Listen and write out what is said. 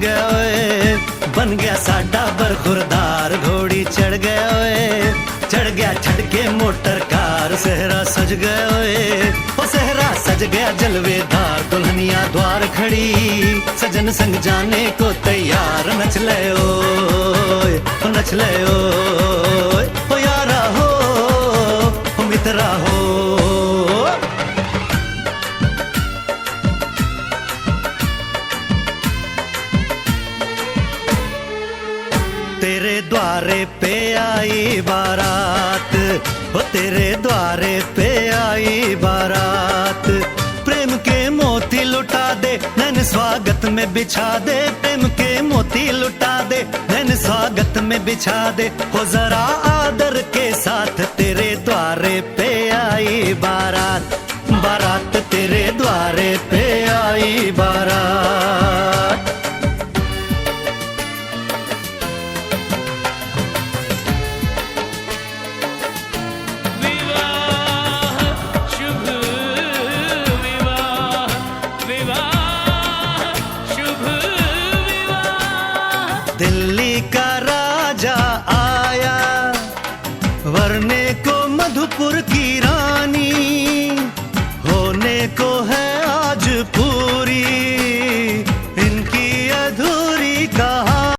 गया ओए, बन गया साडा बरखुरदार। घोड़ी चढ़ गया ओए, चढ़ गया छड़ के मोटर कार। सहरा सज गया ओए, ओ सहरा सज गया जलवेदार। दुल्हनिया द्वार खड़ी, सजन संग जाने को तैयार। नच ले ओए, ओ नच ले ओए, ओ यारा हो, ओ मित्रा हो। तेरे द्वारे पे आई बारात, वो तेरे द्वारे पे आई बारात। प्रेम के मोती लुटा दे, नैन स्वागत में बिछा दे। प्रेम के मोती लुटा दे, नैन स्वागत में बिछा दे। हो जरा आदर के साथ तेरे